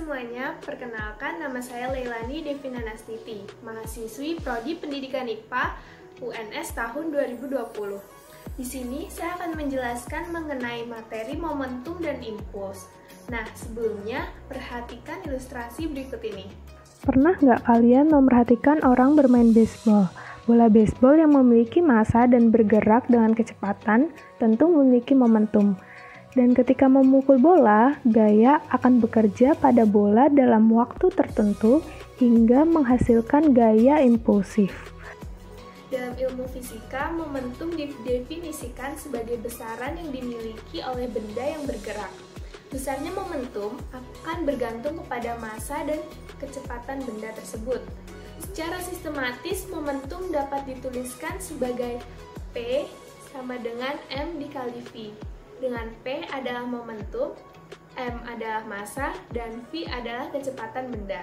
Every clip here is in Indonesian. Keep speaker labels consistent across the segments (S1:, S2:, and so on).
S1: semuanya, perkenalkan nama saya Leilani Devina Nastiti, mahasiswi Prodi Pendidikan IPA UNS tahun 2020. Di sini saya akan menjelaskan mengenai materi momentum dan impuls. Nah, sebelumnya perhatikan ilustrasi berikut ini.
S2: Pernah nggak kalian memperhatikan orang bermain baseball? Bola baseball yang memiliki massa dan bergerak dengan kecepatan tentu memiliki momentum. Dan ketika memukul bola, gaya akan bekerja pada bola dalam waktu tertentu hingga menghasilkan gaya impulsif.
S1: Dalam ilmu fisika, momentum didefinisikan sebagai besaran yang dimiliki oleh benda yang bergerak. Besarnya momentum akan bergantung kepada massa dan kecepatan benda tersebut. Secara sistematis, momentum dapat dituliskan sebagai P sama dengan M dikali V. Dengan P adalah momentum, M adalah massa, dan V adalah kecepatan benda.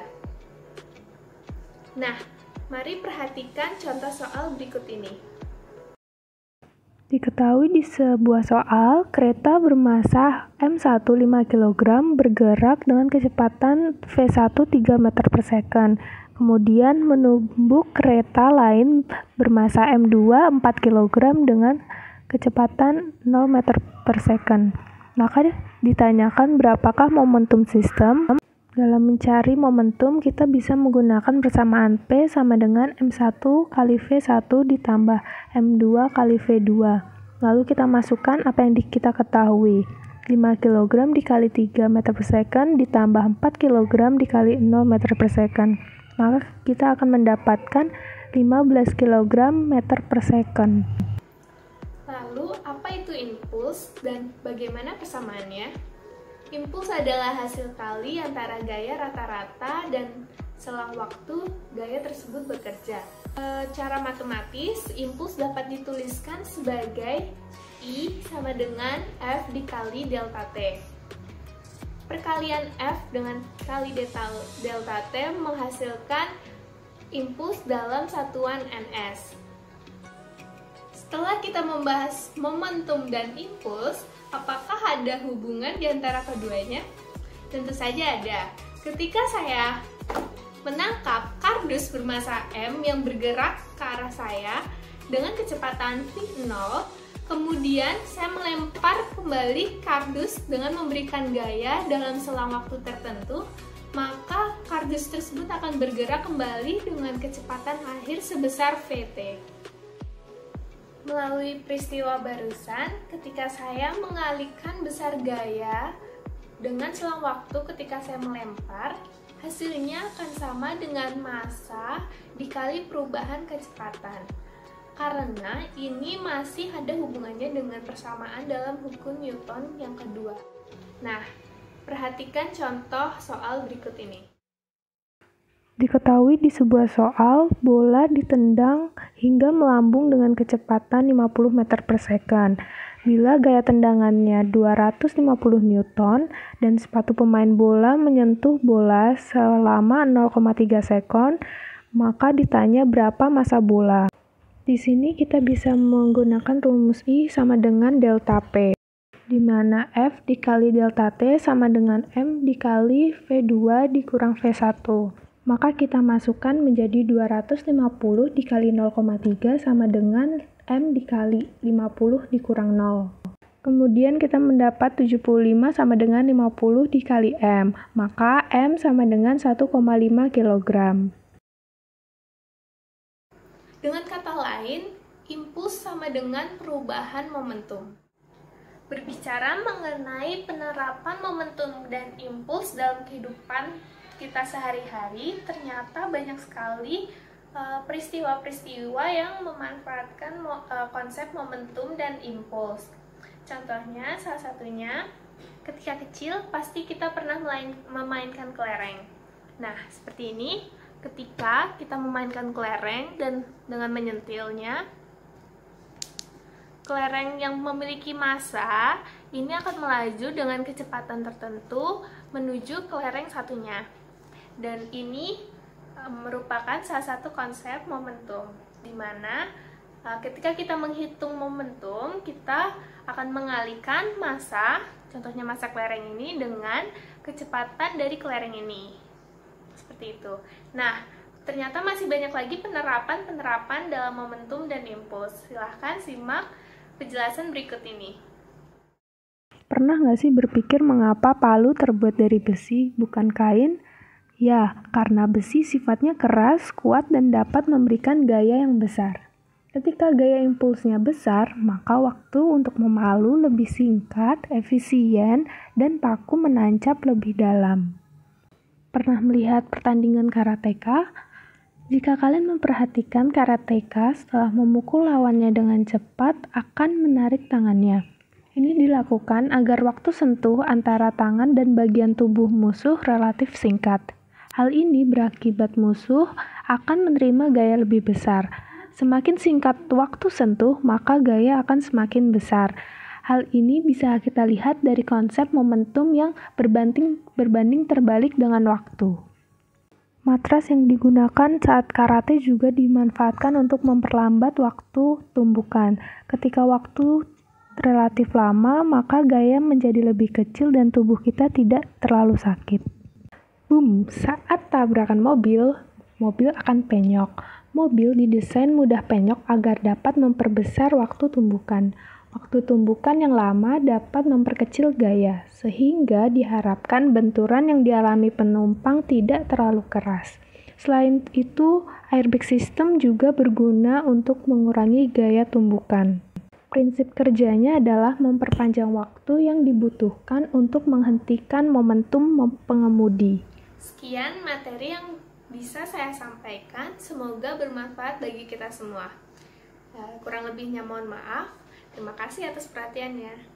S1: Nah, mari perhatikan contoh soal berikut ini.
S2: Diketahui di sebuah soal, kereta bermassa M1 5 kg bergerak dengan kecepatan V1 3 meter per second. Kemudian menumbuk kereta lain bermassa M2 4 kg dengan kecepatan 0 meter per second. Maka ditanyakan berapakah momentum sistem. Dalam mencari momentum, kita bisa menggunakan persamaan P sama dengan M1 kali V1 ditambah M2 kali V2. Lalu kita masukkan apa yang kita ketahui. 5 kg dikali 3 meter per second ditambah 4 kg dikali 0 meter per second. Maka kita akan mendapatkan 15 kg meter per second.
S1: Lalu, apa itu impuls dan bagaimana persamaannya? Impuls adalah hasil kali antara gaya rata-rata dan selang waktu gaya tersebut bekerja. Secara matematis, impuls dapat dituliskan sebagai I sama dengan F dikali delta T. Perkalian F dengan kali delta T menghasilkan impuls dalam satuan ns. Setelah kita membahas momentum dan impuls, apakah ada hubungan di antara keduanya? Tentu saja ada. Ketika saya menangkap kardus bermassa M yang bergerak ke arah saya dengan kecepatan V0, kemudian saya melempar kembali kardus dengan memberikan gaya dalam selang waktu tertentu, maka kardus tersebut akan bergerak kembali dengan kecepatan akhir sebesar Vt. Melalui peristiwa barusan, ketika saya mengalihkan besar gaya dengan selang waktu ketika saya melempar, hasilnya akan sama dengan massa dikali perubahan kecepatan. Karena ini masih ada hubungannya dengan persamaan dalam hukum Newton yang kedua. Nah, perhatikan contoh soal berikut ini.
S2: Diketahui di sebuah soal, bola ditendang hingga melambung dengan kecepatan 50 meter per second. Bila gaya tendangannya 250 Newton dan sepatu pemain bola menyentuh bola selama 0,3 sekon, maka ditanya berapa massa bola. Di sini kita bisa menggunakan rumus I sama dengan delta P, di mana F dikali delta T sama dengan M dikali V2 dikurang V1. Maka kita masukkan menjadi 250 dikali 0,3 sama dengan M dikali 50 dikurang 0. Kemudian kita mendapat 75 sama dengan 50 dikali M. Maka M sama dengan 1,5 kg.
S1: Dengan kata lain, impuls sama dengan perubahan momentum. Berbicara mengenai penerapan momentum dan impuls dalam kehidupan kita sehari-hari, ternyata banyak sekali peristiwa-peristiwa yang memanfaatkan konsep momentum dan impuls. Contohnya, salah satunya, ketika kecil pasti kita pernah memainkan kelereng. Nah, seperti ini, ketika kita memainkan kelereng dan dengan menyentilnya, kelereng yang memiliki massa ini akan melaju dengan kecepatan tertentu menuju kelereng satunya. Dan ini merupakan salah satu konsep momentum, di mana ketika kita menghitung momentum, kita akan mengalihkan massa Contohnya masa kelereng ini dengan kecepatan dari kelereng ini. Seperti itu. Nah, ternyata masih banyak lagi penerapan dalam momentum dan impuls. Silahkan simak penjelasan berikut ini.
S2: Pernah nggak sih berpikir mengapa palu terbuat dari besi, bukan kain? Ya, karena besi sifatnya keras, kuat, dan dapat memberikan gaya yang besar. Ketika gaya impulsnya besar, maka waktu untuk memalu lebih singkat, efisien, dan paku menancap lebih dalam. Pernah melihat pertandingan karateka? Jika kalian memperhatikan karateka setelah memukul lawannya dengan cepat akan menarik tangannya. Ini dilakukan agar waktu sentuh antara tangan dan bagian tubuh musuh relatif singkat. Hal ini berakibat musuh akan menerima gaya lebih besar. Semakin singkat waktu sentuh, maka gaya akan semakin besar. Hal ini bisa kita lihat dari konsep momentum yang berbanding terbalik dengan waktu. Matras yang digunakan saat karate juga dimanfaatkan untuk memperlambat waktu tumbukan. Ketika waktu relatif lama, maka gaya menjadi lebih kecil dan tubuh kita tidak terlalu sakit. Boom! Saat tabrakan mobil akan penyok. Mobil didesain mudah penyok agar dapat memperbesar waktu tumbukan. Waktu tumbukan yang lama dapat memperkecil gaya, sehingga diharapkan benturan yang dialami penumpang tidak terlalu keras. Selain itu, airbag system juga berguna untuk mengurangi gaya tumbukan. Prinsip kerjanya adalah memperpanjang waktu yang dibutuhkan untuk menghentikan momentum pengemudi.
S1: Sekian materi yang bisa saya sampaikan, semoga bermanfaat bagi kita semua. Kurang lebihnya mohon maaf. Terima kasih atas perhatiannya.